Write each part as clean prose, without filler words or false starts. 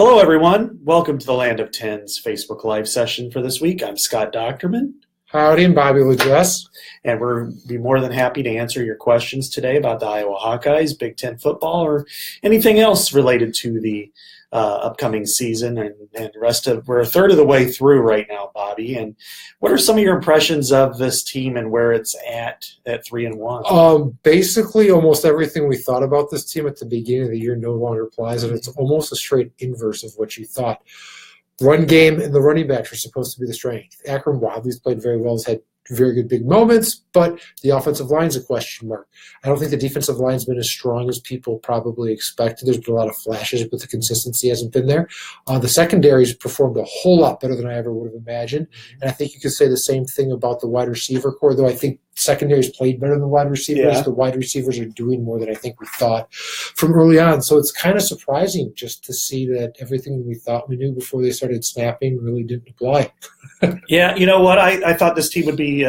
Hello, everyone. Welcome to the Land of Tens Facebook Live session for this week. I'm Scott Dochterman. Howdy, and Bobby LaJess. And we'll be more than happy to answer your questions today about the Iowa Hawkeyes, Big Ten football, or anything else related to the upcoming season and rest of. We're a third of the way through right now, Bobby. And what are some of your impressions of this team and where it's at 3-1? Basically, almost everything we thought about this team at the beginning of the year no longer applies, and it's almost a straight inverse of what you thought. Run game and the running backs are supposed to be the strength. Akron Wadley's played very well, has had very good big moments, but the offensive line's a question mark. I don't think the defensive line's been as strong as people probably expected. There's been a lot of flashes, but the consistency hasn't been there. The secondary's performed a whole lot better than I ever would have imagined, and I think you could say the same thing about the wide receiver core, though I think secondary's played better than wide receivers. Yeah. The wide receivers are doing more than I think we thought from early on. So it's kind of surprising just to see that everything we thought we knew before they started snapping really didn't apply. Yeah, you know what? I thought this team would be,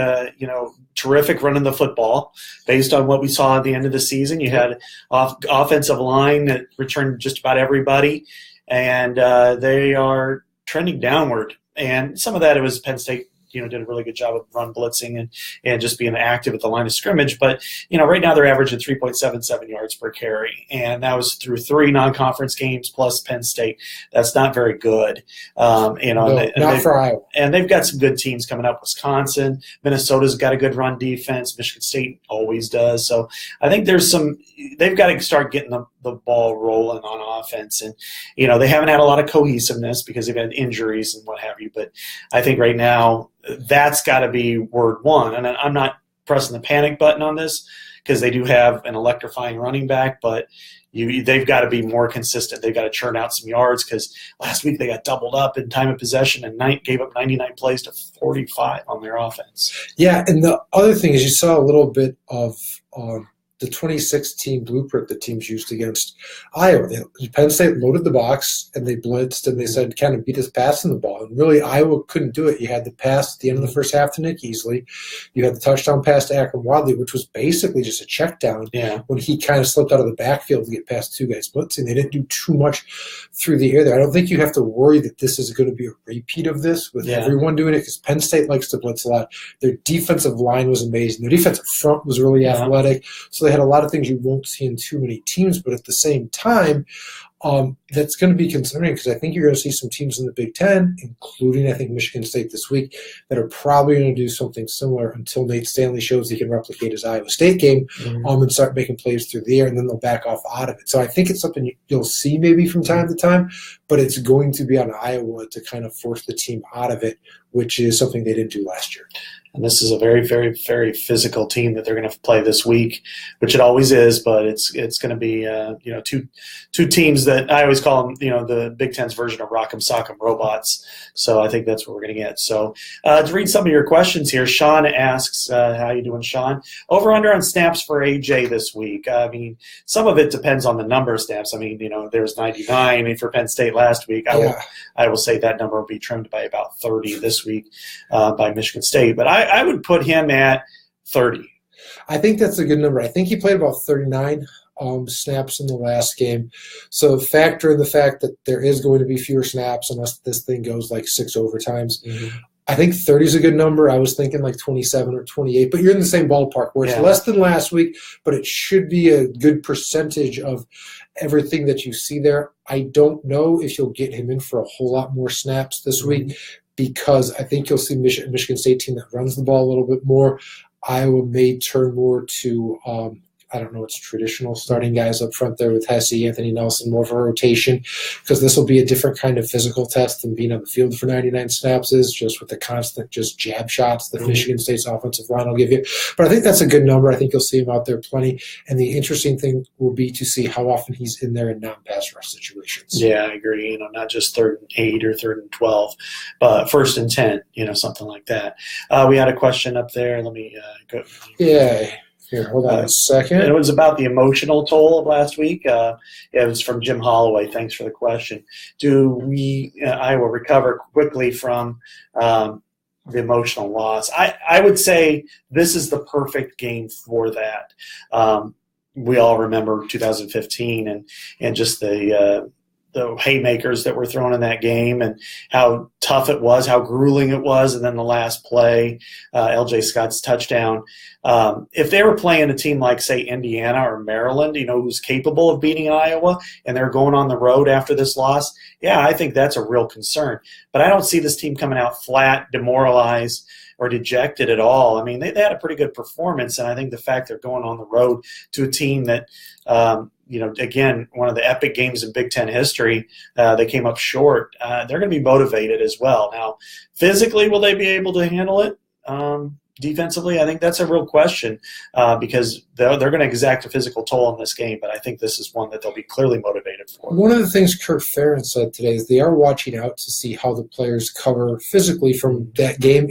terrific running the football based on what we saw at the end of the season. You had offensive line that returned just about everybody, and they are trending downward. And some of that it was Penn State. Did a really good job of run blitzing and just being active at the line of scrimmage. But, right now they're averaging 3.77 yards per carry. And that was through 3 non-conference games plus Penn State. That's not very good. Not for Iowa. And they've got some good teams coming up. Wisconsin, Minnesota's got a good run defense. Michigan State always does. So I think they've got to start getting the ball rolling on offense. And, they haven't had a lot of cohesiveness because they've had injuries and what have you. But I think right now, that's got to be word one. And I'm not pressing the panic button on this because they do have an electrifying running back, but they've got to be more consistent. They've got to churn out some yards because last week they got doubled up in time of possession and gave up 99 plays to 45 on their offense. Yeah, and the other thing is you saw a little bit of the 2016 blueprint that teams used against Iowa. Penn State loaded the box, and they blitzed, and they said, kind of beat us passing the ball. And really, Iowa couldn't do it. You had the pass at the end of the first half to Nick Easley. You had the touchdown pass to Akron Wadley, which was basically just a check down when he kind of slipped out of the backfield to get past 2 guys blitzing. They didn't do too much through the air there. I don't think you have to worry that this is going to be a repeat of this with everyone doing it because Penn State likes to blitz a lot. Their defensive line was amazing. Their defensive front was really athletic. So they had a lot of things you won't see in too many teams, but at the same time, that's going to be concerning because I think you're going to see some teams in the Big Ten, including, I think, Michigan State this week, that are probably going to do something similar until Nate Stanley shows he can replicate his Iowa State game and start making plays through the air, and then they'll back off out of it. So I think it's something you'll see maybe from time to time, but it's going to be on Iowa to kind of force the team out of it, which is something they didn't do last year. And this is a very, very, very physical team that they're going to play this week, which it always is. But it's going to be two teams that I always call them the Big Ten's version of Rock'em Sock'em Robots. So I think that's what we're going to get. So to read some of your questions here, Sean asks, "How you doing, Sean? Over under on snaps for AJ this week? I mean, some of it depends on the number of snaps. I mean, there's 99 for Penn State last week. I will say that number will be trimmed by about 30 this week by Michigan State, but I would put him at 30. I think that's a good number. I think he played about 39 snaps in the last game. So factor in the fact that there is going to be fewer snaps unless this thing goes like 6 overtimes. I think 30 is a good number. I was thinking like 27 or 28, but you're in the same ballpark where it's less than last week, but it should be a good percentage of everything that you see there. I don't know if you'll get him in for a whole lot more snaps this week, because I think you'll see Michigan State team that runs the ball a little bit more. Iowa may turn more to I don't know, it's traditional starting guys up front there with Gesse, Anthony Nelson, more of a rotation, because this will be a different kind of physical test than being on the field for 99 snaps is, just with the constant just jab shots that Michigan State's offensive line will give you. But I think that's a good number. I think you'll see him out there plenty. And the interesting thing will be to see how often he's in there in non-pass rush situations. Yeah, I agree. Not just 3rd and 8 or 3rd and 12, but 1st and 10, something like that. We had a question up there. Let me go. Yeah. Here, hold on a second. It was about the emotional toll of last week. It was from Jim Holloway. Thanks for the question. Do Iowa recover quickly from the emotional loss? I would say this is the perfect game for that. We all remember 2015 and just the the haymakers that were thrown in that game and how tough it was, how grueling it was, and then the last play, L.J. Scott's touchdown. If they were playing a team like, say, Indiana or Maryland, who's capable of beating Iowa, and they're going on the road after this loss, yeah, I think that's a real concern. But I don't see this team coming out flat, demoralized, or dejected at all. I mean, they had a pretty good performance, and I think the fact they're going on the road to a team that, again, one of the epic games in Big Ten history, they came up short. They're going to be motivated as well. Now, physically, will they be able to handle it? Defensively, I think that's a real question because they're going to exact a physical toll in this game, but I think this is one that they'll be clearly motivated for. One of the things Kirk Ferentz said today is they are watching out to see how the players cover physically from that game.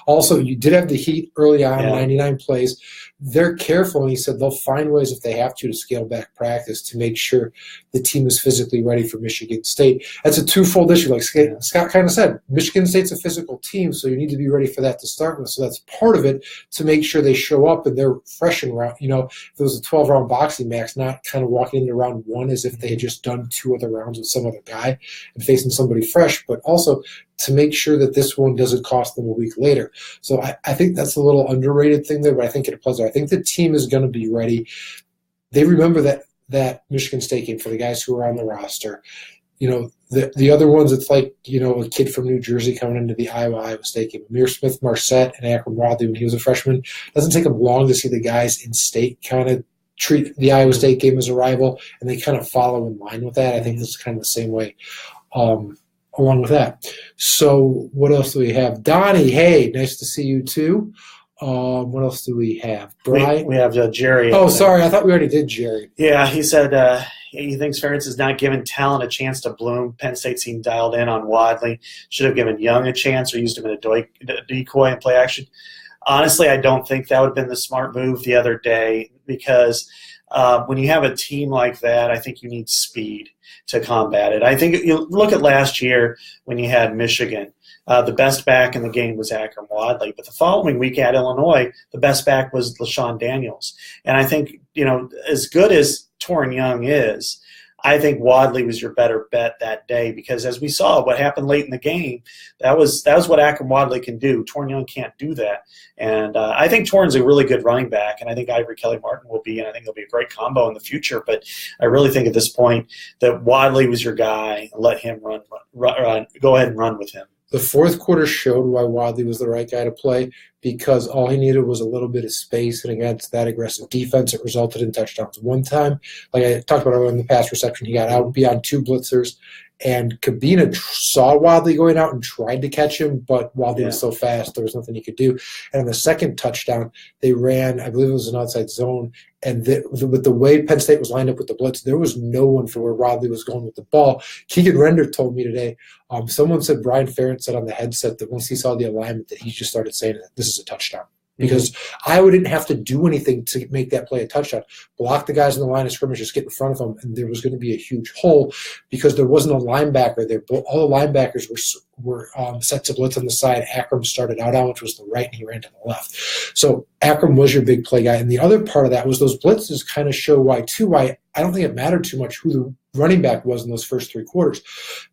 Also, you did have the Heat early on, 99 plays. They're careful, and he said they'll find ways if they have to scale back practice to make sure the team is physically ready for Michigan State. That's a twofold issue. Like Scott kind of said, Michigan State's a physical team, so you need to be ready for that to start with. So that's part of it to make sure they show up and they're fresh and round. If it was a 12-round boxing match, not kind of walking into round one as if they had just done 2 other rounds with some other guy and facing somebody fresh, but also to make sure that this one doesn't cost them a week later. So I think that's a little underrated thing there, but I think it applies there. I think the team is going to be ready. They remember that Michigan State game for the guys who are on the roster. The other ones, it's like, a kid from New Jersey coming into the Iowa State game. Amir Smith-Marset and Akram Wadley when he was a freshman. It doesn't take them long to see the guys in state kind of treat the Iowa State game as a rival, and they kind of follow in line with that. I think this is kind of the same way along with that. So what else do we have? Donnie, hey, nice to see you too. What else do we have? Brian? We have Jerry. Oh, sorry. I thought we already did Jerry. Yeah, he said he thinks Ferentz is not giving talent a chance to bloom. Penn State seemed dialed in on Wadley. Should have given Young a chance or used him in a decoy and play action. Honestly, I don't think that would have been the smart move the other day because when you have a team like that, I think you need speed to combat it. I think you look at last year when you had Michigan. The best back in the game was Akram Wadley. But the following week at Illinois, the best back was LaShawn Daniels. And I think, as good as Torrin Young is, I think Wadley was your better bet that day because as we saw what happened late in the game, that was what Akram Wadley can do. Torrin Young can't do that. And I think Torrin's a really good running back, and I think Ivory Kelly-Martin will be, and I think it'll be a great combo in the future. But I really think at this point that Wadley was your guy. Let him run. Go ahead and run with him. The fourth quarter showed why Wadley was the right guy to play because all he needed was a little bit of space, and against that aggressive defense, it resulted in touchdowns. One time, like I talked about earlier in the pass reception, he got out beyond 2 blitzers, and Kabina saw Wadley going out and tried to catch him, but Wadley was so fast, there was nothing he could do. And on the second touchdown, they ran, I believe it was an outside zone, and with the way Penn State was lined up with the blitz, there was no one for where Wadley was going with the ball. Keegan Render told me today, someone said Brian Ferentz said on the headset that once he saw the alignment that he just started saying that this is a touchdown. Because Iowa didn't have to do anything to make that play a touchdown. Block the guys in the line of scrimmage, just get in front of them, and there was going to be a huge hole because there wasn't a linebacker there. All the linebackers were set to blitz on the side. Akram started out on, which was the right, and he ran to the left. So Akram was your big play guy. And the other part of that was those blitzes kind of show why I don't think it mattered too much who the running back was in those first 3 quarters.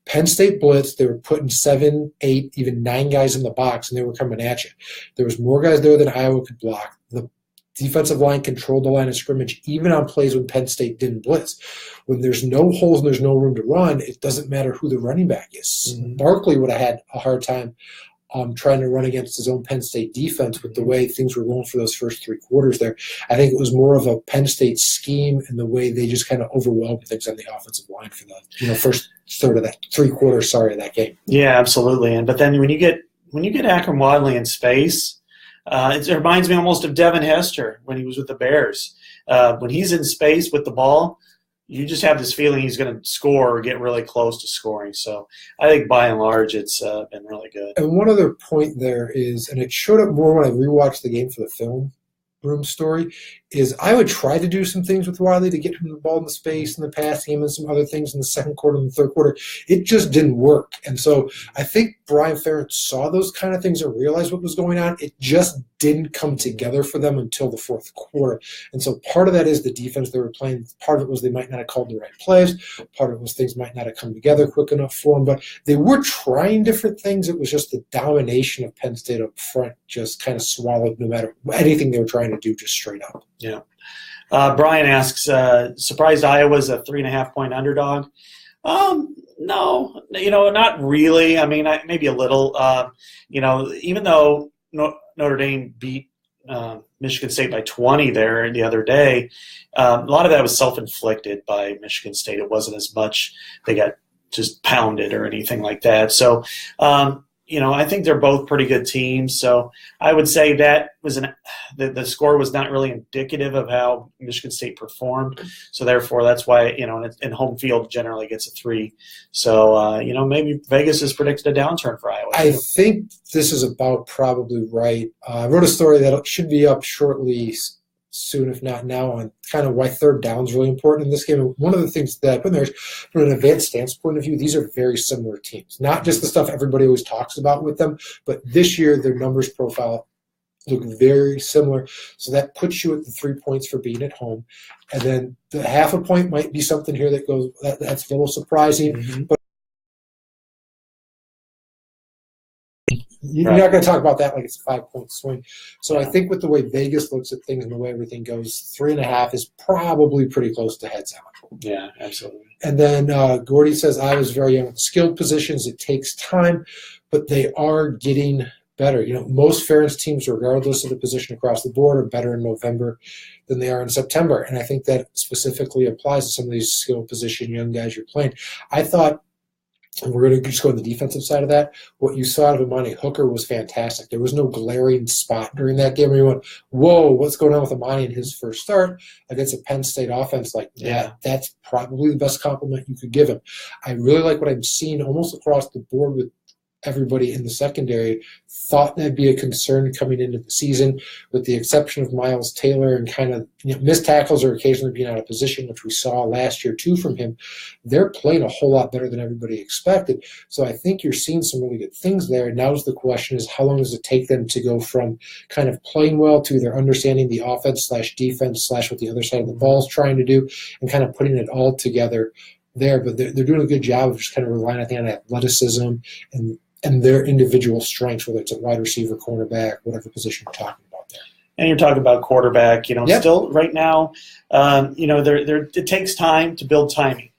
Penn State blitzed. They were putting 7, 8, even 9 guys in the box, and they were coming at you. There was more guys there than Iowa could block. The defensive line controlled the line of scrimmage, even on plays when Penn State didn't blitz. When there's no holes and there's no room to run, it doesn't matter who the running back is. Barkley would have had a hard time trying to run against his own Penn State defense with the way things were going for those first 3 quarters there. I think it was more of a Penn State scheme and the way they just kind of overwhelmed things on the offensive line for the first third of that 3 quarters, of that game. Yeah, absolutely. But then when you get Akram Wadley in space, it reminds me almost of Devin Hester when he was with the Bears. When he's in space with the ball, you just have this feeling he's going to score or get really close to scoring. So I think by and large it's been really good. And one other point there is, and it showed up more when I rewatched the game for the film room story, is Iowa tried to do some things with Wiley to get him the ball in the space and the passing game and some other things in the second quarter and the third quarter. It just didn't work. And so I think Brian Ferentz saw those kind of things and realized what was going on. It just didn't come together for them until the fourth quarter. And so part of that is the defense they were playing. Part of it was they might not have called the right plays. Part of it was things might not have come together quick enough for them. But they were trying different things. It was just the domination of Penn State up front just kind of swallowed no matter anything they were trying to do, just straight up. Yeah. Brian asks, surprised Iowa's a 3.5-point underdog? No, not really. I mean, maybe a little. Even though Notre Dame beat Michigan State by 20 there the other day, a lot of that was self-inflicted by Michigan State. It wasn't as much they got just pounded or anything like that. So, I think they're both pretty good teams. So I would say that was the score was not really indicative of how Michigan State performed. So therefore, that's why, and home field generally gets a 3. So, maybe Vegas has predicted a downturn for Iowa. I think this is about probably right. I wrote a story that should be up shortly soon, if not now, on kind of why third down is really important in this game. And one of the things that I put in there is, from an advanced stance point of view, these are very similar teams. Not just the stuff everybody always talks about with them, but this year their numbers profile look very similar. So that puts you at the 3 points for being at home. And then the half a point might be something here that goes, that's a little surprising. Mm-hmm. But you're not going to talk about that like it's a 5-point swing. So I think with the way Vegas looks at things and the way everything goes, 3.5 is probably pretty close to heads out. Yeah, absolutely. And then Gordy says, I was very young with skilled positions. It takes time, but they are getting better. Most Ferentz teams, regardless of the position across the board, are better in November than they are in September. And I think that specifically applies to some of these skilled position young guys you're playing. I thought, and we're going to just go on the defensive side of that, what you saw out of Imani Hooker was fantastic. There was no glaring spot during that game where you went, whoa, what's going on with Imani in his first start against a Penn State offense like that? Yeah. That's probably the best compliment you could give him. I really like what I'm seeing almost across the board with everybody in the secondary. Thought that'd be a concern coming into the season, with the exception of Miles Taylor and kind of missed tackles or occasionally being out of position, which we saw last year too from him. They're playing a whole lot better than everybody expected. So I think you're seeing some really good things there. Now's the question is, how long does it take them to go from kind of playing well to either understanding the offense / defense / what the other side of the ball is trying to do and kind of putting it all together there. But they're doing a good job of just kind of relying, I think, on athleticism and their individual strengths, whether it's a wide receiver, cornerback, whatever position you're talking about there. And you're talking about quarterback, Still right now, it takes time to build timing.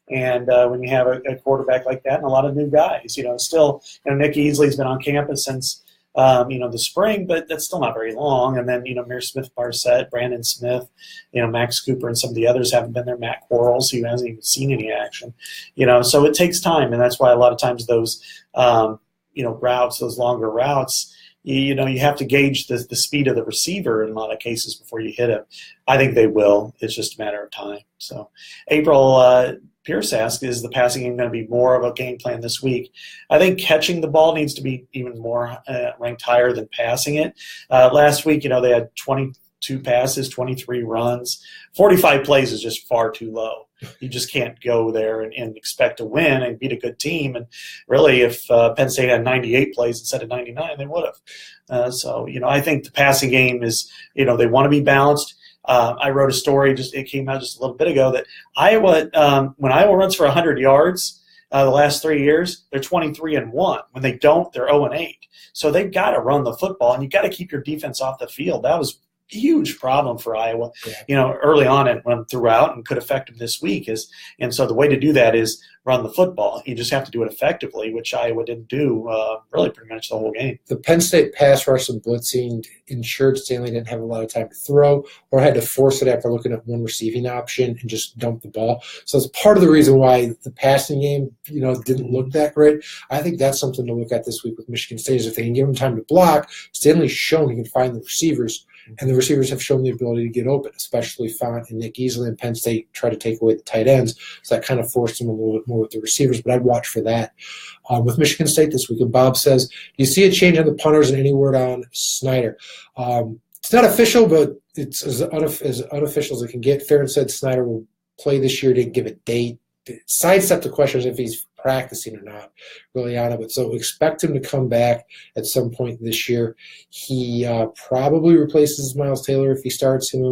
And when you have a quarterback like that and a lot of new guys, still, Nick Easley's been on campus since, the spring, but that's still not very long. And then, Mir Smith-Barset, Brandon Smith, Max Cooper and some of the others haven't been there. Matt Quarles, who hasn't even seen any action, so it takes time. And that's why a lot of times those, routes, those longer routes, you have to gauge the speed of the receiver in a lot of cases before you hit him. I think they will. It's just a matter of time. So April Pierce asks, is the passing game going to be more of a game plan this week? I think catching the ball needs to be even more ranked higher than passing it. Last week, they had 22 passes, 23 runs. 45 plays is just far too low. You just can't go there and expect to win and beat a good team. And really, if Penn State had 98 plays instead of 99, they would have. I think the passing game is, they want to be balanced. I wrote a story, it came out just a little bit ago, that Iowa, when Iowa runs for 100 yards the last 3 years, they're 23-1. When they don't, they're 0-8. So they've got to run the football, and you've got to keep your defense off the field. That was a huge problem for Iowa, early on and run throughout, and could affect them this week. And so the way to do that is run the football. You just have to do it effectively, which Iowa didn't do really pretty much the whole game. The Penn State pass rush and blitzing ensured Stanley didn't have a lot of time to throw or had to force it after looking at one receiving option and just dump the ball. So it's part of the reason why the passing game, didn't look that great. I think that's something to look at this week with Michigan State, is if they can give them time to block. Stanley's shown he can find the receivers, and the receivers have shown the ability to get open, especially Font and Nick Easley. And Penn State try to take away the tight ends, so that kind of forced them a little bit more with the receivers, but I'd watch for that. With Michigan State this week, and Bob says, do you see a change in the punters and any word on Snyder? It's not official, but it's as unofficial as it can get. Farron said Snyder will play this year, didn't give a date. Sidestepped the question if he's practicing or not really on it. But so expect him to come back at some point this year. He probably replaces Miles Taylor if he starts. Him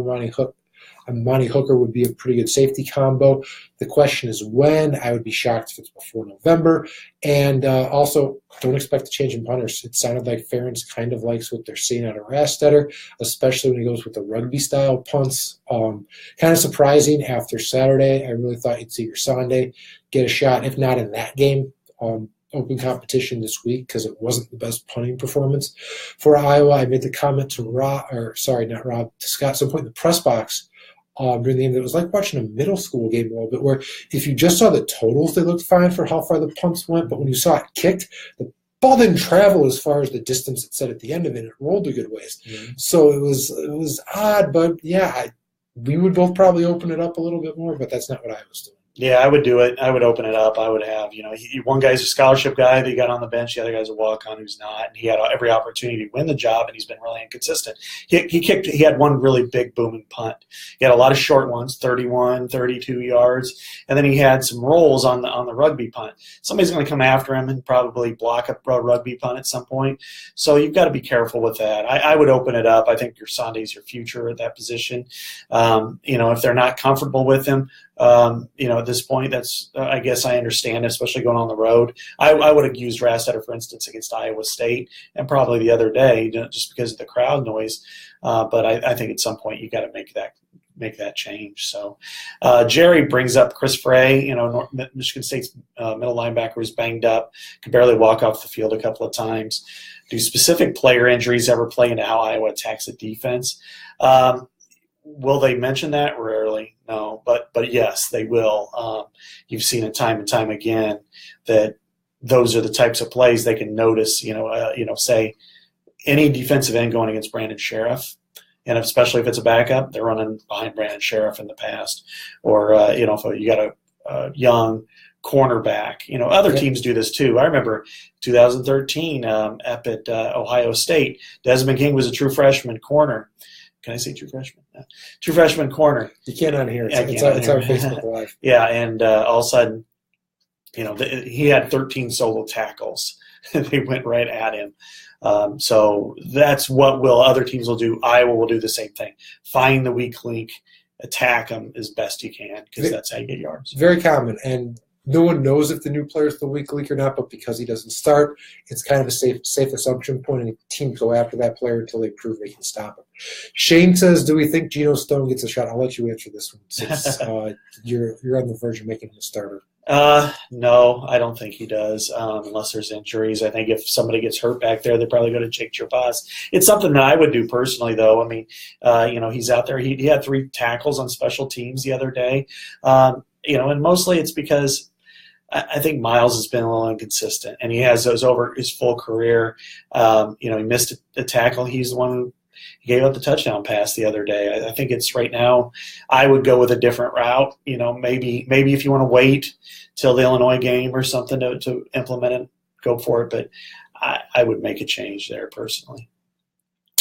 and Monty Hooker would be a pretty good safety combo. The question is when. I would be shocked if it's before November. And also, don't expect a change in punters. It sounded like Farron's kind of likes what they're seeing out of Rastetter, especially when he goes with the rugby-style punts. Kind of surprising after Saturday. I really thought you'd see your Sunday get a shot, if not in that game. Open competition this week because it wasn't the best punting performance for Iowa. I made the comment to Scott at some point in the press box during the game that it was like watching a middle school game a little bit, where if you just saw the totals, they looked fine for how far the punts went, but when you saw it kicked, the ball didn't travel as far as the distance it said at the end of it. It rolled a good ways. Mm-hmm. So it was odd, but yeah, we would both probably open it up a little bit more, but that's not what I was doing. Yeah, I would do it. I would open it up. I would have, one guy's a scholarship guy that he got on the bench. The other guy's a walk-on who's not. And he had every opportunity to win the job, and he's been really inconsistent. He had one really big booming punt. He had a lot of short ones, 31, 32 yards, and then he had some rolls on the rugby punt. Somebody's going to come after him and probably block a rugby punt at some point. So you've got to be careful with that. I would open it up. I think your Sunday's your future at that position. If they're not comfortable with him, at this point, that's I guess I understand, especially going on the road. I would have used Rastetter, for instance, against Iowa State, and probably the other day, just because of the crowd noise. But I think at some point you got to make that change. So Jerry brings up Chris Frey. Michigan State's middle linebacker is banged up, could barely walk off the field a couple of times. Do specific player injuries ever play into how Iowa attacks the defense? Will they mention that? Rarely, no. But yes, they will. You've seen it time and time again that those are the types of plays they can notice. Say any defensive end going against Brandon Sheriff, and especially if it's a backup, they're running behind Brandon Sheriff in the past. Or if you got a young cornerback, other teams do this too. I remember 2013 up at Ohio State, Desmond King was a true freshman corner. Can I say true freshman? Yeah. True freshman corner. You can't on here. It's our Facebook Live. Yeah, and all of a sudden, he had 13 solo tackles. They went right at him. So that's what other teams will do. Iowa will do the same thing. Find the weak link, attack them as best you can, because that's how you get yards. Very common, and no one knows if the new player is the weak link or not, but because he doesn't start, it's kind of a safe assumption point, and teams go after that player until they prove they can stop him. Shane says, do we think Geno Stone gets a shot? I'll let you answer this one since you're on the verge of making him a starter. No, I don't think he does, unless there's injuries. I think if somebody gets hurt back there, they're probably going to Jake Gervais. It's something that I would do personally, though. I mean, he's out there. He had 3 tackles on special teams the other day, and mostly it's because I think Miles has been a little inconsistent, and he has those over his full career. He missed a tackle. He's the one who gave up the touchdown pass the other day. I think it's right now I would go with a different route. Maybe if you want to wait till the Illinois game or something to implement it, go for it. But I would make a change there personally.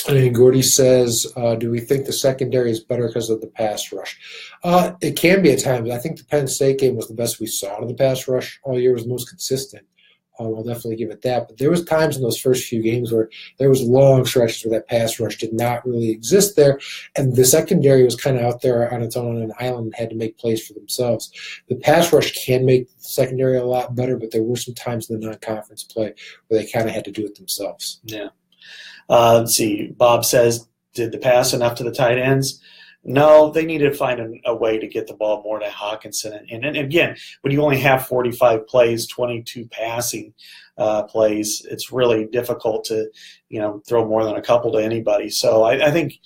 And Gordy says, do we think the secondary is better because of the pass rush? It can be at times. I think the Penn State game was the best we saw of the pass rush all year. It was the most consistent. I'll definitely give it that. But there was times in those first few games where there was long stretches where that pass rush did not really exist there, and the secondary was kind of out there on its own on an island and had to make plays for themselves. The pass rush can make the secondary a lot better, but there were some times in the non-conference play where they kind of had to do it themselves. Yeah. Let's see. Bob says, did the pass enough to the tight ends? No, they need to find a way to get the ball more to Hawkinson. And again, when you only have 45 plays, 22 passing plays, it's really difficult to, throw more than a couple to anybody. So I think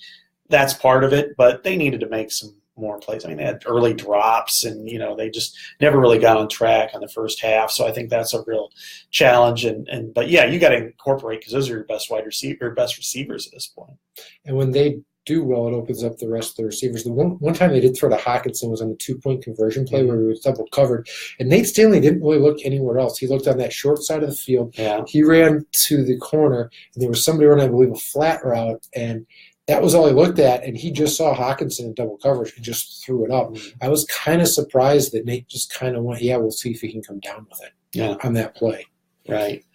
that's part of it, but they needed to make some more plays. I mean, they had early drops and, they just never really got on track on the first half. So I think that's a real challenge. But yeah, you got to incorporate because those are your best receivers at this point. And when they do well, it opens up the rest of the receivers. The one time they did throw to Hawkinson was on the 2-point conversion play where we was double covered, and Nate Stanley didn't really look anywhere else. He looked on that short side of the field. Yeah. He ran to the corner, and there was somebody running, I believe, a flat route, and that was all he looked at, and he just saw Hawkinson in double coverage and just threw it up. Mm-hmm. I was kind of surprised that Nate just kind of went, we'll see if he can come down with it on that play. Right.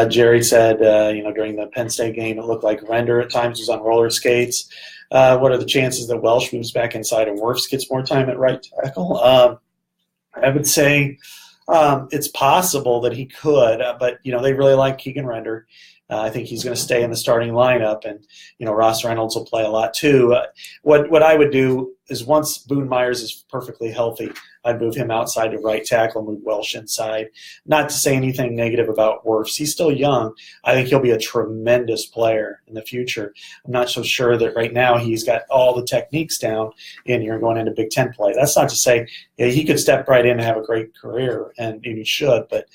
Jerry said, during the Penn State game, it looked like Render at times was on roller skates. What are the chances that Welsh moves back inside and Wirfs gets more time at right tackle? I would say it's possible that he could, but, they really like Keegan Render. I think he's going to stay in the starting lineup, and Ross Reynolds will play a lot too. What I would do is once Boone Myers is perfectly healthy, I'd move him outside to right tackle, move Welsh inside. Not to say anything negative about Wirfs. He's still young. I think he'll be a tremendous player in the future. I'm not so sure that right now he's got all the techniques down and you're going into Big Ten play. That's not to say he could step right in and have a great career, and he should, but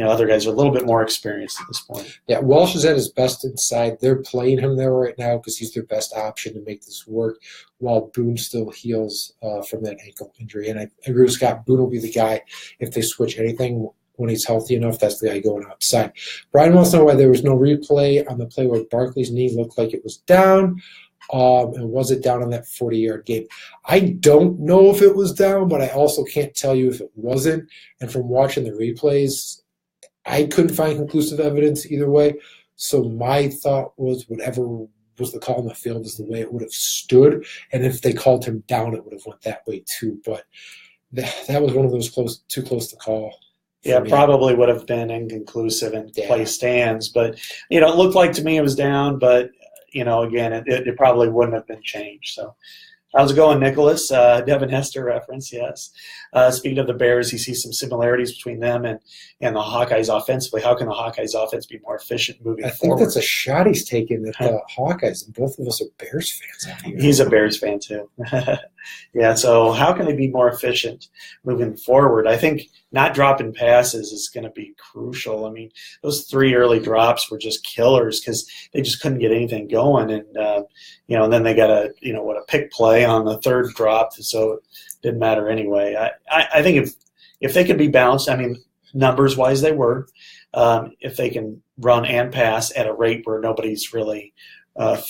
other guys are a little bit more experienced at this point. Yeah, Walsh is at his best inside. They're playing him there right now because he's their best option to make this work while Boone still heals from that ankle injury. And I agree with Scott. Boone will be the guy if they switch anything when he's healthy enough. That's the guy going outside. Brian wants to know why there was no replay on the play where Barkley's knee looked like it was down. And was it down on that 40-yard game? I don't know if it was down, but I also can't tell you if it wasn't. And from watching the replays, I couldn't find conclusive evidence either way. So my thought was whatever was the call on the field is the way it would have stood. And if they called him down, it would have went that way too. But that was one of those too close to call. Yeah, probably would have been inconclusive and play stands. But, it looked like to me it was down. But, again, it probably wouldn't have been changed. So how's it going, Nicholas? Devin Hester reference, yes. Speaking of the Bears, he sees some similarities between them and the Hawkeyes offensively. How can the Hawkeyes offense be more efficient moving forward? I think that's a shot he's taking at the Hawkeyes, and both of us are Bears fans out here. He's a Bears fan too. Yeah, so how can they be more efficient moving forward? I think not dropping passes is going to be crucial. I mean, those 3 early drops were just killers because they just couldn't get anything going. And, and then they got a pick play on the 3rd drop, so it didn't matter anyway. I think if they could be balanced, I mean, numbers-wise they were, if they can run and pass at a rate where nobody's really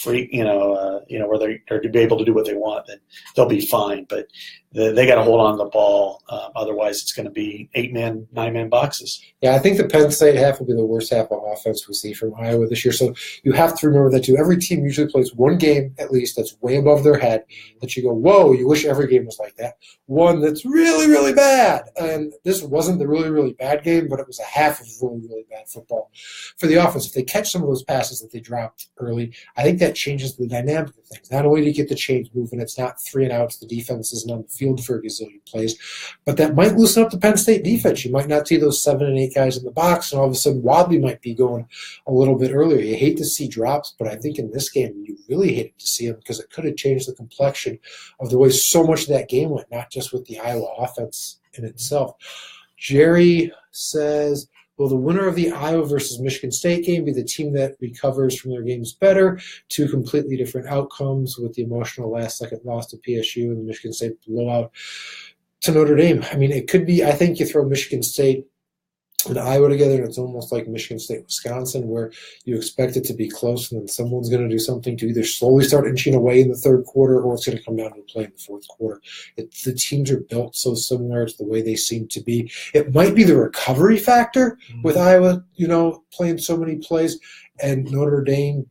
free, where they're to be able to do what they want, then they'll be fine. But they got to hold on to the ball. Otherwise, it's going to be 8-man, 9-man boxes. Yeah, I think the Penn State half will be the worst half of offense we see from Iowa this year. So you have to remember that, too. Every team usually plays one game, at least, that's way above their head, that you go, whoa, you wish every game was like that. One that's really, really bad. And this wasn't the really, really bad game, but it was a half of really, really bad football for the offense. If they catch some of those passes that they dropped early, I think that changes the dynamic of things. Not only do you get the chains moving, it's not 3 and outs, the defense isn't on the field for a gazillion plays, but that might loosen up the Penn State defense. You might not see those 7 and 8 guys in the box, and all of a sudden Wadley might be going a little bit earlier. You hate to see drops, but I think in this game you really hated to see them because it could have changed the complexion of the way so much of that game went, not just with the Iowa offense in itself. Jerry says, will the winner of the Iowa versus Michigan State game be the team that recovers from their games better? 2 completely different outcomes with the emotional last-second loss to PSU and the Michigan State blowout to Notre Dame. I mean, it could be – I think you throw Michigan State and Iowa together, and it's almost like Michigan State, Wisconsin, where you expect it to be close, and then someone's going to do something to either slowly start inching away in the 3rd quarter, or it's going to come down to a play in the 4th quarter. The teams are built so similar to the way they seem to be. It might be the recovery factor with Iowa, playing so many plays, and Notre Dame,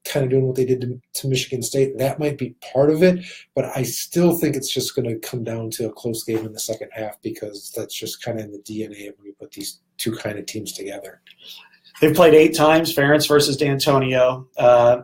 kind of doing what they did to Michigan State. That might be part of it, but I still think it's just going to come down to a close game in the second half because that's just kind of in the DNA of when you put these 2 kind of teams together. They've played 8 times, Ferentz versus D'Antonio.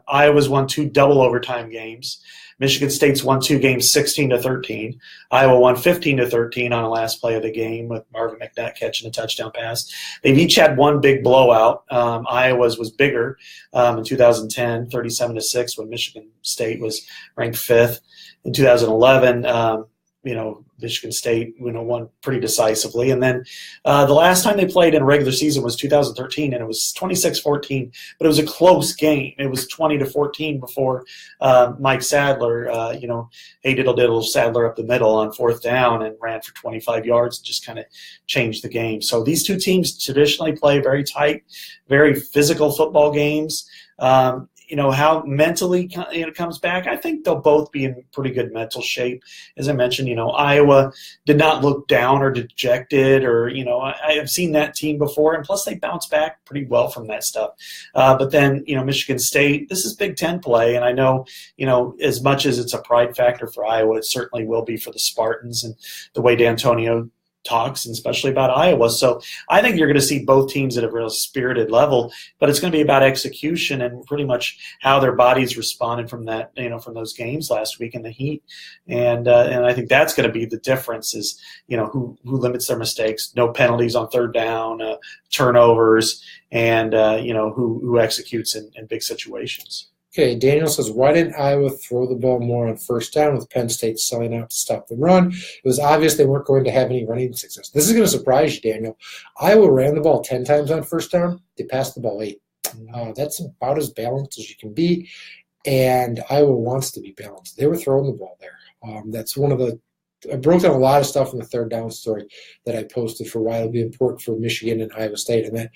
Iowa's won 2 double overtime games. Michigan State's won 2 games 16-13. Iowa won 15-13 on the last play of the game with Marvin McNutt catching a touchdown pass. They've each had 1 big blowout. Iowa's was bigger in 2010, 37-6, when Michigan State was ranked 5th. In 2011, Michigan State, won pretty decisively. And then the last time they played in a regular season was 2013, and it was 26-14, but it was a close game. It was 20-14 before Mike Sadler, hey diddle Sadler up the middle on 4th down and ran for 25 yards and just kind of changed the game. So these 2 teams traditionally play very tight, very physical football games. how mentally comes back. I think they'll both be in pretty good mental shape. As I mentioned, Iowa did not look down or dejected, or I have seen that team before, and plus they bounce back pretty well from that stuff. But then Michigan State, this is Big Ten play, and I know as much as it's a pride factor for Iowa, it certainly will be for the Spartans and the way D'Antonio talks, and especially about Iowa. So I think you're going to see both teams at a real spirited level, but it's going to be about execution and pretty much how their bodies responded from that, from those games last week in the heat. And I think that's going to be the difference is, who limits their mistakes, no penalties on third down, turnovers, and, who executes in big situations. Okay, Daniel says, why didn't Iowa throw the ball more on first down with Penn State selling out to stop the run? It was obvious they weren't going to have any running success. This is going to surprise you, Daniel. Iowa ran the ball 10 times on first down. They passed the ball 8. That's about as balanced as you can be, and Iowa wants to be balanced. They were throwing the ball there. That's one of the I broke down a lot of stuff in the third down story that I posted for why it'll be important for Michigan and Iowa State. And that,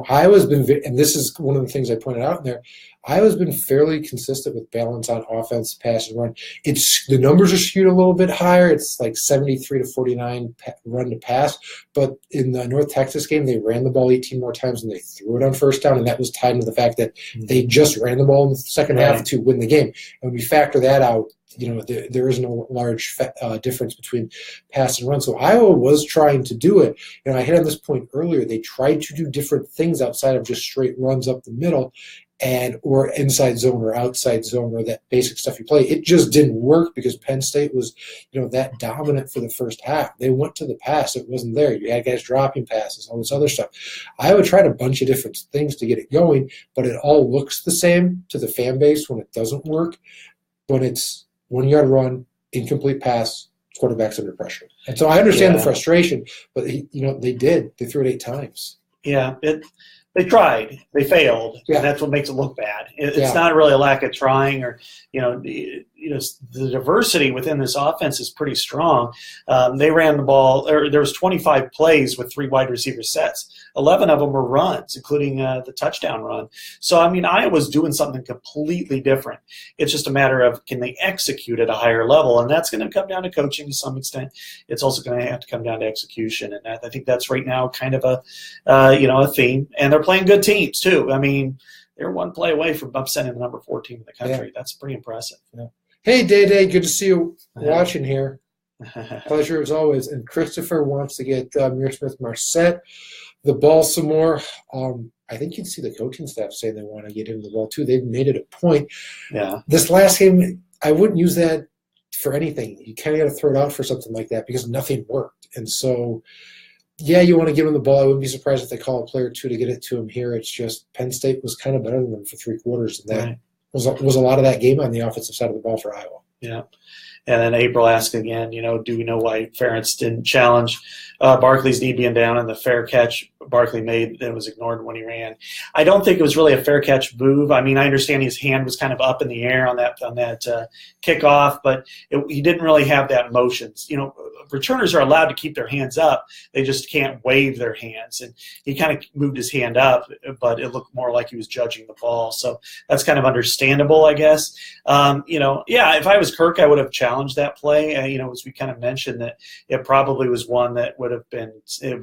Iowa's been, and this is one of the things I pointed out in there, Iowa's been fairly consistent with balance on offense, pass, and run. The numbers are skewed a little bit higher. It's like 73 to 49 run to pass. But in the North Texas game, they ran the ball 18 more times than they threw it on first down, and that was tied into the fact that they just ran the ball in the second half to win the game. And when we factor that out, there is no large difference between pass and run. So Iowa was trying to do it. I hit on this point earlier. They tried to do different things outside of just straight runs up the middle or inside zone or outside zone or that basic stuff you play. It just didn't work because Penn State was, that dominant for the first half. They went to the pass. It wasn't there. You had guys dropping passes, all this other stuff. Iowa tried a bunch of different things to get it going, but it all looks the same to the fan base when it doesn't work. When it's 1 yard run, incomplete pass, quarterback's under pressure. And so I understand the frustration, but they did. They threw it 8 times. Yeah, they tried. They failed. Yeah. And that's what makes it look bad. It's not really a lack of trying or, the diversity within this offense is pretty strong. They ran the ball, or there was 25 plays with 3 wide receiver sets. 11 of them were runs, including the touchdown run. So, Iowa's doing something completely different. It's just a matter of can they execute at a higher level, and that's going to come down to coaching to some extent. It's also going to have to come down to execution, and I think that's right now kind of a theme. And they're playing good teams too. They're one play away from upsetting the number 4 team in the country. Yeah. That's pretty impressive. Yeah. Hey, Day, good to see you watching here. Pleasure as always. And Christopher wants to get Muir Smith-Marset the ball some more. I think you'd see the coaching staff saying they want to get him the ball too. They've made it a point. Yeah. This last game, I wouldn't use that for anything. You kind of got to throw it out for something like that because nothing worked. And so, yeah, you want to give him the ball. I wouldn't be surprised if they call a play or two to get it to him here. It's just Penn State was kind of better than them for 3 quarters, and that was a lot of that game on the offensive side of the ball for Iowa. Yeah. And then April asked again, do we know why Ferentz didn't challenge Barkley's knee being down and the fair catch Barkley made that was ignored when he ran? I don't think it was really a fair catch move. I understand his hand was kind of up in the air on that kickoff, but he didn't really have that motion. Returners are allowed to keep their hands up. They just can't wave their hands. And he kind of moved his hand up, but it looked more like he was judging the ball. So that's kind of understandable, I guess. If I was Kirk, I would have challenged that play. As we kind of mentioned, that it probably was one that would have stand. It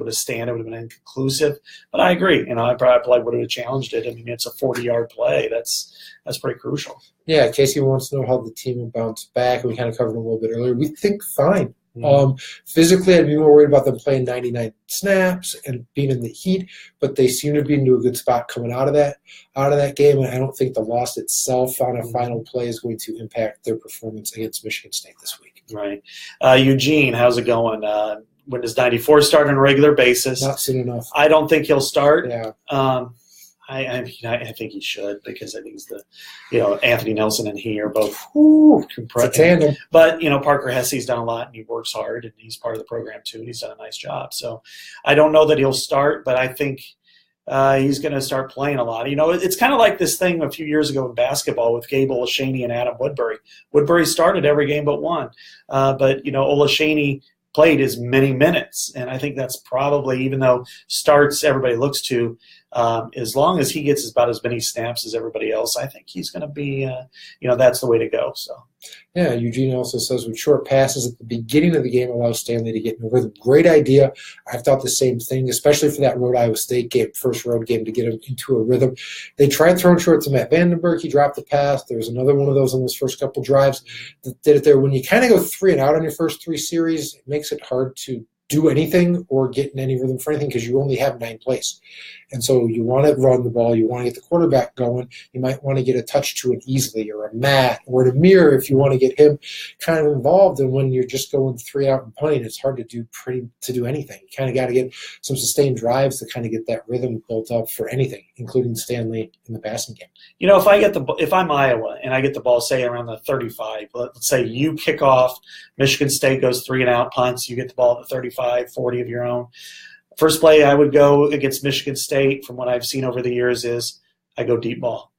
would have been inconclusive. But I agree. I probably would have challenged it. It's a 40-yard play. That's pretty crucial. Yeah, Casey wants to know how the team will bounce back. We kind of covered it a little bit earlier. We think fine. Physically, I'd be more worried about them playing 99 snaps and being in the heat, but they seem to be into a good spot coming out of that game. And I don't think the loss itself on a final play is going to impact their performance against Michigan State this week. Right. Eugene, how's it going? When does 94 start on a regular basis? Not soon enough. I don't think he'll start. Yeah. I think he should because I think he's Anthony Nelson and he are both it's a tandem. But Parker Hesse's done a lot and he works hard and he's part of the program too and he's done a nice job. So I don't know that he'll start, but I think he's going to start playing a lot. It's kind of like this thing a few years ago in basketball with Gabe Olashaney and Adam Woodbury. Woodbury started every game but one, but Olashaney played as many minutes, and I think that's probably, even though starts everybody looks to, as long as he gets about as many snaps as everybody else, I think he's going to be, that's the way to go. So. Yeah, Eugene also says with short passes at the beginning of the game allows Stanley to get in a rhythm. Great idea. I thought the same thing, especially for that Iowa State game, first road game, to get him into a rhythm. They tried throwing short to Matt Vandenberg. He dropped the pass. There was another one of those on those first couple drives that did it there. When you kind of go 3 and out on your first 3 series, it makes it hard to do anything or get in any rhythm for anything because you only have 9 plays. And so you want to run the ball. You want to get the quarterback going. You might want to get a touch to it easily, or a Matt, or an Amir if you want to get him kind of involved. And when you're just going 3 out and punting, it's hard to do anything. You kind of got to get some sustained drives to kind of get that rhythm built up for anything, including Stanley in the passing game. If I'm Iowa and I get the ball, say around the 35, let's say you kick off, Michigan State goes 3 and out punts, you get the ball at the 35, 40 of your own. First play I would go against Michigan State, from what I've seen over the years, is I go deep ball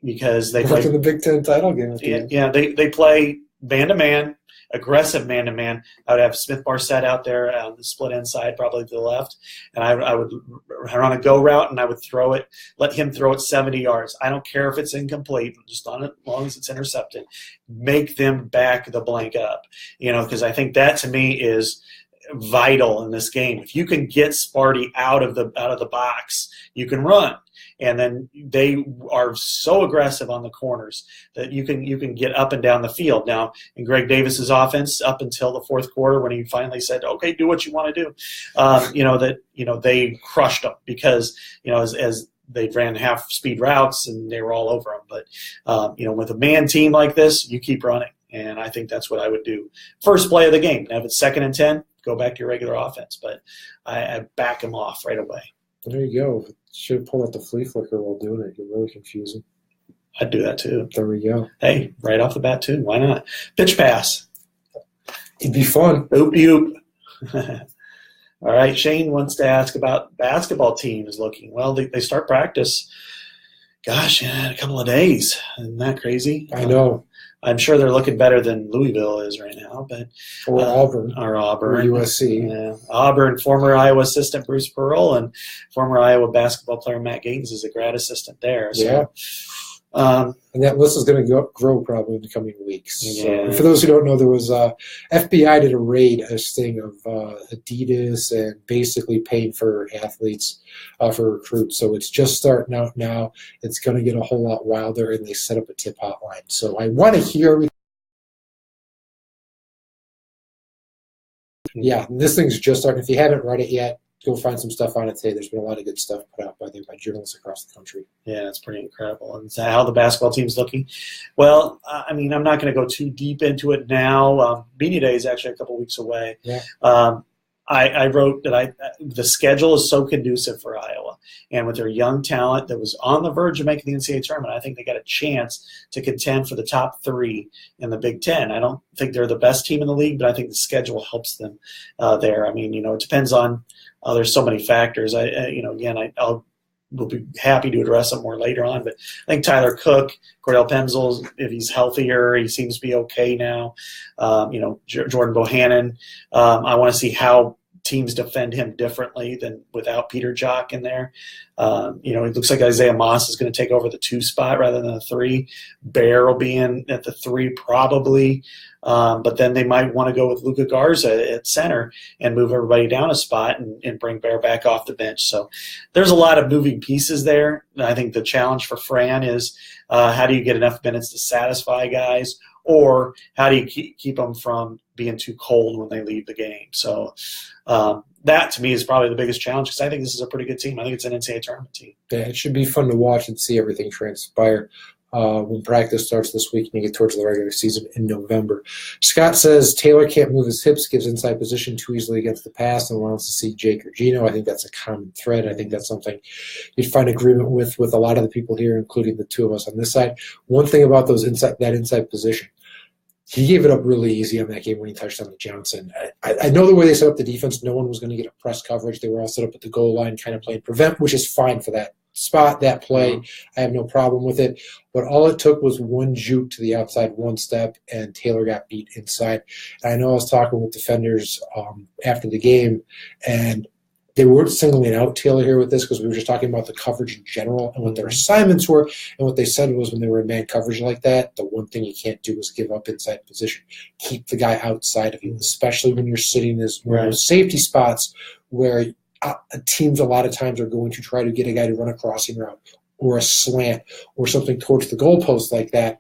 because they play the Big Ten title game. They play man-to-man, aggressive man-to-man. I would have Smith Barset out there on the split inside, probably to the left, and I would run a go route and I would throw it, let him throw it 70 yards. I don't care if it's incomplete, just on it as long as it's intercepted. Make them back the blank up, because I think that to me is vital in this game. If you can get Sparty out of the box, you can run. And then they are so aggressive on the corners that you can get up and down the field. Now, in Greg Davis's offense, up until the fourth quarter, when he finally said, "Okay, do what you want to do," they crushed them because as they ran half-speed routes and they were all over them. But with a man team like this, you keep running, and I think that's what I would do. First play of the game. Now, if it's 2nd and 10, go back to your regular offense, but I back him off right away. There you go. Should pull out the flea flicker while doing it. You're really confusing. I'd do that too. There we go. Hey, right off the bat too. Why not? Pitch pass. It'd be fun. Oop. All right. Shane wants to ask about basketball teams looking. Well, they start practice, gosh, in a couple of days. Isn't that crazy? I know. I'm sure they're looking better than Louisville is right now, but or Auburn, or USC, Auburn. Former Iowa assistant Bruce Pearl and former Iowa basketball player Matt Gaines is a grad assistant there. So, yeah, and that list is going to grow probably in the coming weeks. Yeah. So, for those who don't know, there was FBI did a raid, a sting of Adidas and basically paying for athletes for recruits. So it's just starting out now. It's going to get a whole lot wilder, and they set up a tip hotline. So I want to hear. Yeah, this thing's just starting. If you haven't read it yet, go find some stuff on it today. There's been a lot of good stuff put out by journalists across the country. Yeah, it's pretty incredible. And how the basketball team's looking. Well, I'm not going to go too deep into it now. Beanie Day is actually a couple weeks away. Yeah. I wrote that the schedule is so conducive for Iowa. And with their young talent that was on the verge of making the NCAA tournament, I think they got a chance to contend for the top 3 in the Big Ten. I don't think they're the best team in the league, but I think the schedule helps them there. It depends on there's so many factors. We'll be happy to address them more later on. But I think Tyler Cook, Cordell Penzel, if he's healthier, he seems to be okay now. Jordan Bohannon. I want to see how teams defend him differently than without Peter Jock in there. It looks like Isaiah Moss is going to take over the 2 spot rather than the 3. Bear will be in at the 3 probably. But then they might want to go with Luka Garza at center and move everybody down a spot and bring Bear back off the bench. So there's a lot of moving pieces there. I think the challenge for Fran is how do you get enough minutes to satisfy guys, or how do you keep them from being too cold when they leave the game? So that, to me, is probably the biggest challenge because I think this is a pretty good team. I think it's an NCAA tournament team. Yeah, it should be fun to watch and see everything transpire. When practice starts this week and you get towards the regular season in November. Scott says Taylor can't move his hips, gives inside position too easily against the pass, and wants to see Jake or Gino. I think that's a common thread. I think that's something you'd find agreement with a lot of the people here, including the 2 of us on this side. One thing about that inside position, he gave it up really easy on that game when he touched on the Johnson. I know the way they set up the defense, no one was going to get a press coverage. They were all set up at the goal line, kind of playing prevent, which is fine for that spot, that play. I have no problem with it. But all it took was one juke to the outside, one step, and Taylor got beat inside. And I know I was talking with defenders after the game, and they weren't singling out Taylor here with this because we were just talking about the coverage in general and what their assignments were. And what they said was when they were in man coverage like that, the one thing you can't do is give up inside position. Keep the guy outside of you, especially when you're sitting in those safety spots where teams a lot of times are going to try to get a guy to run a crossing route or a slant or something towards the goalpost like that.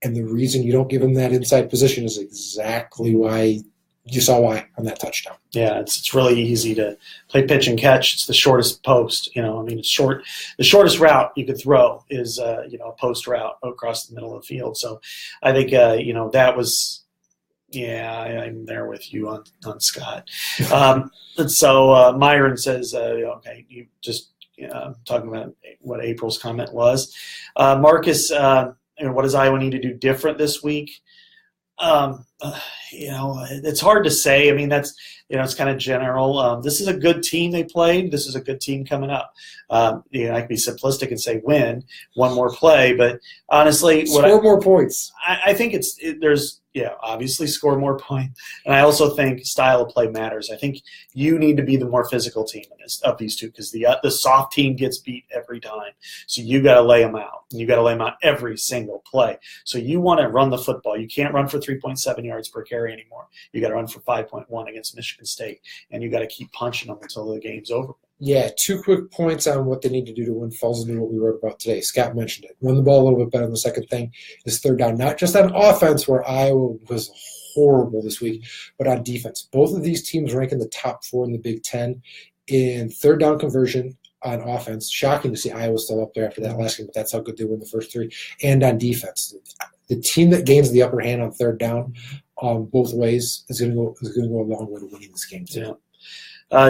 And the reason you don't give him that inside position is exactly why you saw why on that touchdown. Yeah, it's really easy to play pitch and catch. It's the shortest post. It's short. The shortest route you could throw is a post route across the middle of the field. So I think that was. Yeah, I'm there with you on Scott. So Myron says, okay, you just talking about what April's comment was. Marcus, what does Iowa need to do different this week? It's hard to say. I mean, that's it's kind of general. This is a good team they played. This is a good team coming up. I can be simplistic and say win one more play, but honestly, score more points. I think there's obviously score more points, and I also think style of play matters. I think you need to be the more physical team of these two because the soft team gets beat every time. So you got to lay them out, and you got to lay them out every single play. So you want to run the football. You can't run for 3.7 yards per carry anymore. You got to run for 5.1 against Michigan State, and you got to keep punching them until the game's over. Yeah, 2 quick points on what they need to do to win falls into what we wrote about today. Scott mentioned it. Run the ball a little bit better. And the second thing is third down, not just on offense where Iowa was horrible this week, but on defense. Both of these teams rank in the top 4 in the Big Ten in third down conversion on offense. Shocking to see Iowa still up there after that last game, but that's how good they were in the first 3. And on defense. The team that gains the upper hand on third down both ways is going to go a long way to winning this game too. Yeah.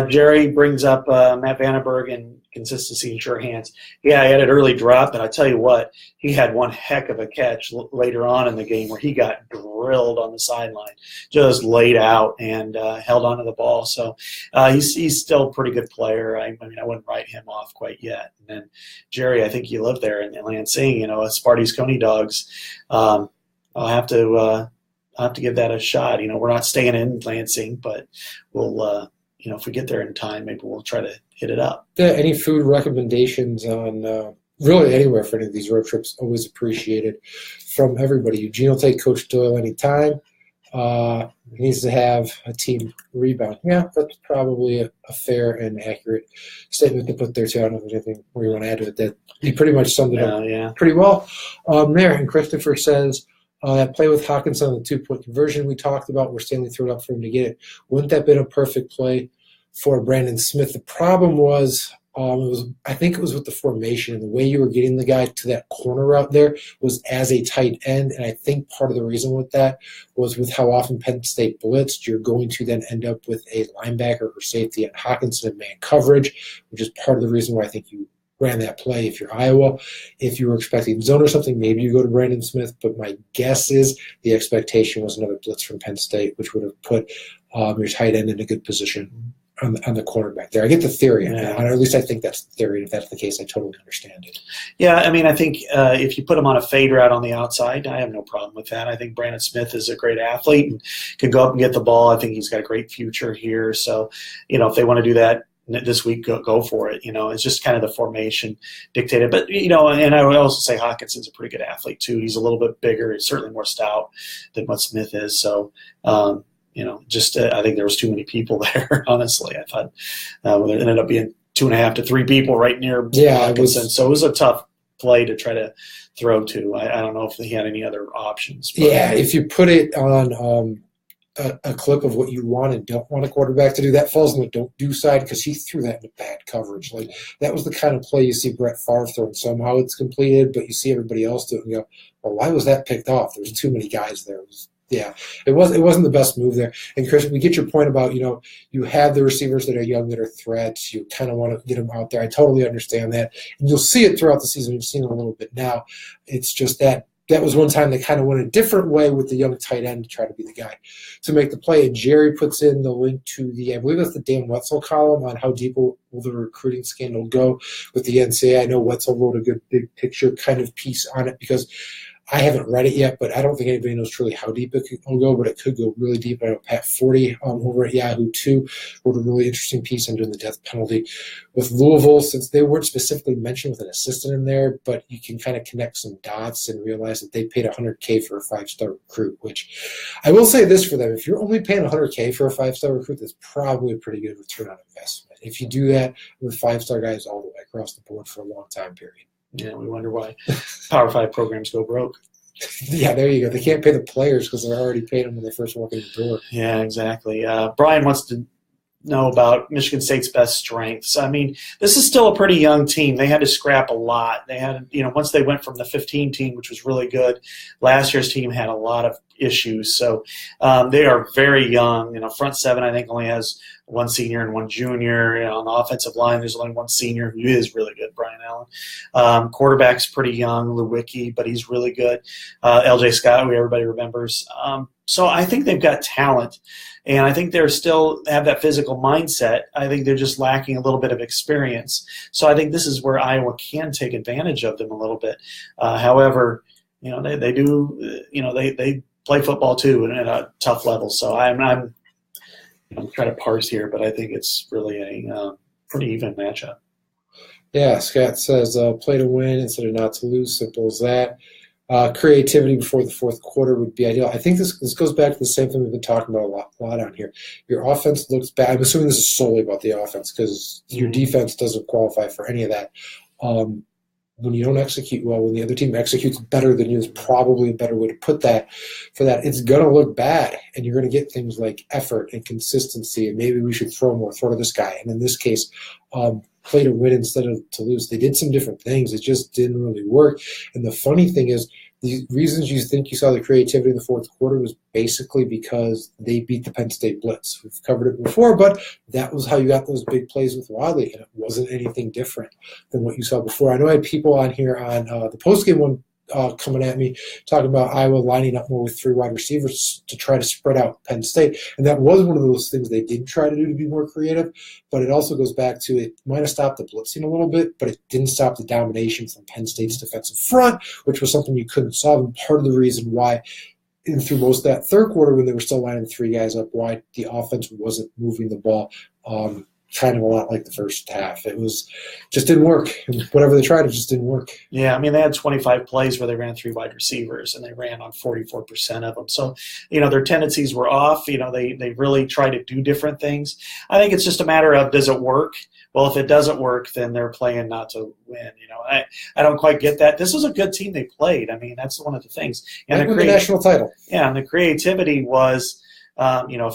Jerry brings up Matt Vandenberg and consistency in sure hands. Yeah, he had an early drop, but I tell you what, he had one heck of a catch later on in the game where he got drilled on the sideline, just laid out and held onto the ball. So he's still a pretty good player. I wouldn't write him off quite yet. And then Jerry, I think you live there in Lansing, Sparty's Coney Dogs. I'll have to give that a shot. We're not staying in Lansing, but we'll if we get there in time, maybe we'll try to hit it up. Yeah, any food recommendations on really anywhere for any of these road trips, always appreciated from everybody. Eugene will take Coach Doyle anytime. He needs to have a team rebound. Yeah, that's probably a fair and accurate statement to put there, too. I don't know if there's anything more you want to add to it. That he pretty much summed it up pretty well there. And Christopher says, that play with Hawkinson on the 2-point conversion we talked about, where Stanley threw it up for him to get it. Wouldn't that have been a perfect play for Brandon Smith? The problem was, I think it was with the formation and the way you were getting the guy to that corner route there was as a tight end. And I think part of the reason with that was with how often Penn State blitzed, you're going to then end up with a linebacker or safety at Hawkinson in man coverage, which is part of the reason why I think you ran that play. If you're Iowa, if you were expecting zone or something, maybe you go to Brandon Smith. But my guess is the expectation was another blitz from Penn State, which would have put your tight end in a good position on the cornerback there. I get the theory, or at least I think that's the theory. If that's the case, I totally understand it. Yeah, I think if you put him on a fade route on the outside, I have no problem with that. I think Brandon Smith is a great athlete and can go up and get the ball. I think he's got a great future here. So, if they want to do that this week, go for it. It's just kind of the formation dictated. But, and I would also say Hawkinson's a pretty good athlete too. He's a little bit bigger. He's certainly more stout than what Smith is. So, I think there was too many people there, honestly. I thought it ended up being 2.5 to 3 people right near Hawkinson. So it was a tough play to try to throw to. I don't know if he had any other options. But. Yeah, if you put it on a clip of what you want and don't want a quarterback to do, that falls on the don't do side because he threw that into bad coverage. Like that was the kind of play you see Brett Favre throw, and somehow it's completed, but you see everybody else do it and you go, well, why was that picked off? There's too many guys there. It wasn't the best move there. And Chris, we get your point about, you have the receivers that are young that are threats. You kind of want to get them out there. I totally understand that. And you'll see it throughout the season. You've seen it a little bit now. It's just that was one time they kind of went a different way with the young tight end to try to be the guy to make the play. And Jerry puts in the link to I believe that's the Dan Wetzel column on how deep will the recruiting scandal go with the NCAA. I know Wetzel wrote a good big picture kind of piece on it because I haven't read it yet, but I don't think anybody knows truly how deep it will go, but it could go really deep. I know Pat Forty over at Yahoo too wrote a really interesting piece on doing the death penalty with Louisville, since they weren't specifically mentioned with an assistant in there, but you can kind of connect some dots and realize that they paid $100K for a 5-star recruit, which I will say this for them. If you're only paying $100K for a 5-star recruit, that's probably a pretty good return on investment. If you do that with 5-star guys all the way across the board for a long time period. Yeah, we wonder why Power 5 programs go broke. Yeah, there you go. They can't pay the players because they're already paid them when they first walk in the door. Yeah, exactly. Brian wants to know about Michigan State's best strengths. I mean, this is still a pretty young team. They had to scrap a lot. They had, once they went from the 15 team, which was really good, last year's team had a lot of issues. So they are very young. Front seven, I think, only has one senior and one junior. On the offensive line, there's only one senior who is really good, Brian Allen. Quarterback's pretty young, Lewicki, but he's really good. LJ Scott, who everybody remembers. So I think they've got talent, and I think they're still have that physical mindset. I think they're just lacking a little bit of experience. So I think this is where Iowa can take advantage of them a little bit. However, they do, they play football too at a tough level. So I'm trying to parse here, but I think it's really a pretty even matchup. Yeah, Scott says play to win instead of not to lose. Simple as that. Creativity before the fourth quarter would be ideal. I think this goes back to the same thing we've been talking about a lot on here. Your offense looks bad. I'm assuming this is solely about the offense because your defense doesn't qualify for any of that. When you don't execute well, when the other team executes better than you, is probably a better way to put that. For that, it's going to look bad, and you're going to get things like effort and consistency, and maybe we should throw to this guy. And in this case, play to win instead of to lose. They did some different things. It just didn't really work. And the funny thing is, the reasons you think you saw the creativity in the fourth quarter was basically because they beat the Penn State blitz. We've covered it before, but that was how you got those big plays with Wadley, and it wasn't anything different than what you saw before. I know I had people on here on the postgame one coming at me talking about Iowa lining up more with 3 wide receivers to try to spread out Penn State. And that was one of those things they did try to do to be more creative, but it also goes back to it might have stopped the blitzing a little bit, but it didn't stop the domination from Penn State's defensive front, which was something you couldn't solve. And part of the reason why through most of that third quarter when they were still lining 3 guys up wide, the offense wasn't moving the ball kind of a lot like the first half. It was just didn't work. Whatever they tried, it just didn't work. Yeah, I mean, they had 25 plays where they ran 3 wide receivers, and they ran on 44% of them. So, their tendencies were off. They really try to do different things. I think it's just a matter of, does it work? Well, if it doesn't work, then they're playing not to win. I don't quite get that. This was a good team they played. I mean, that's one of the things. And the national title. Yeah, and the creativity was –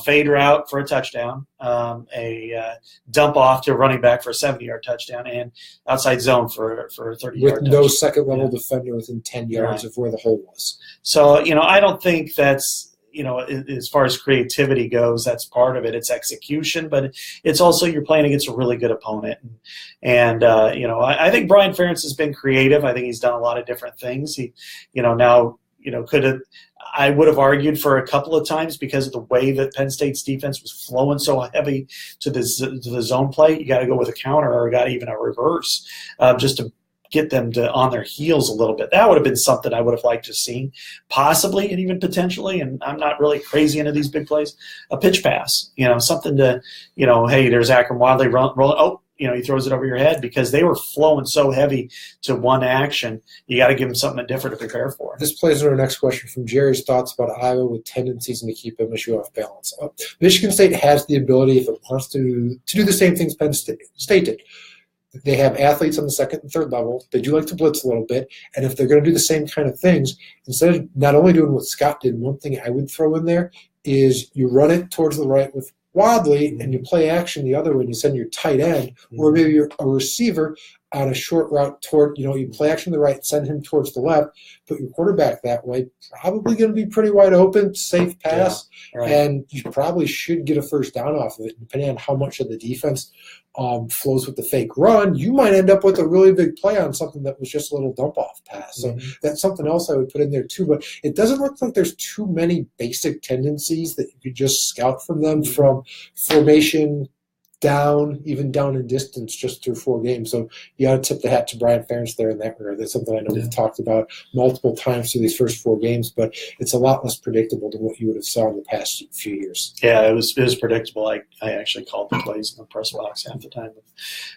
fade route for a touchdown, a dump off to a running back for a 70-yard touchdown, and outside zone for a 30-yard touchdown. With no second-level defender within 10 yards of where the hole was. So, I don't think that's, as far as creativity goes, that's part of it. It's execution, but it's also you're playing against a really good opponent. And I think Brian Ferentz has been creative. I think he's done a lot of different things. He, now, could have – I would have argued for a couple of times because of the way that Penn State's defense was flowing so heavy to the zone play. You got to go with a counter or got even a reverse just to get them on their heels a little bit. That would have been something I would have liked to see, possibly and even potentially. And I'm not really crazy into these big plays. A pitch pass, something to, hey, there's Akram Wadley rolling. Oh, he throws it over your head because they were flowing so heavy to one action. You got to give them something different to prepare for. This plays into our next question from Jerry's thoughts about Iowa with tendencies to keep MSU off balance. Michigan State has the ability, if it wants to do the same things Penn State did. They have athletes on the second and third level. They do like to blitz a little bit. And if they're going to do the same kind of things, instead of not only doing what Scott did, one thing I would throw in there is you run it towards the right with Wadley, and you play action the other way, and you send your tight end, or maybe you're a receiver on a short route toward, you play action to the right, send him towards the left, put your quarterback that way, probably going to be pretty wide open, safe pass, and you probably should get a first down off of it. Depending on how much of the defense flows with the fake run, you might end up with a really big play on something that was just a little dump-off pass. So that's something else I would put in there too. But it doesn't look like there's too many basic tendencies that you could just scout from them, from formation, even down in distance just through 4 games. So you got to tip the hat to Brian Ferentz there in that regard. That's something I know we've talked about multiple times through these first 4 games, but it's a lot less predictable than what you would have saw in the past few years. Yeah, it was predictable. I actually called the plays in the press box half the time.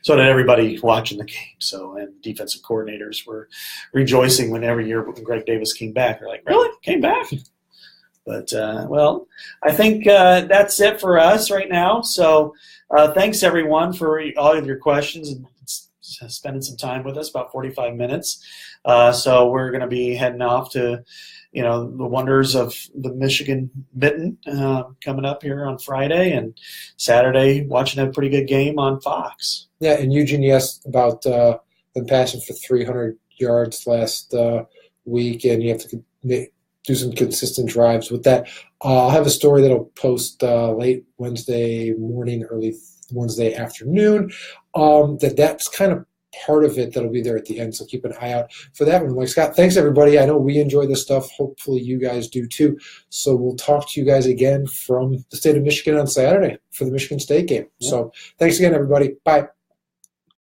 So did everybody watching the game. So, and defensive coordinators were rejoicing when every year when Greg Davis came back. They're like, really? Came back? But, well, I think that's it for us right now. So thanks, everyone, for all of your questions and spending some time with us, about 45 minutes. So we're going to be heading off to, the wonders of the Michigan Mitten coming up here on Friday, and Saturday watching a pretty good game on Fox. Yeah, and Eugene asked about them passing for 300 yards last week, and you have to do some consistent drives with that. I'll have a story that I'll post late Wednesday morning, early Wednesday afternoon. That's kind of part of it that'll be there at the end, so keep an eye out for that one. Like Scott, thanks everybody. I know we enjoy this stuff. Hopefully you guys do too. So we'll talk to you guys again from the state of Michigan on Saturday for the Michigan State game. Yeah. So thanks again, everybody. Bye.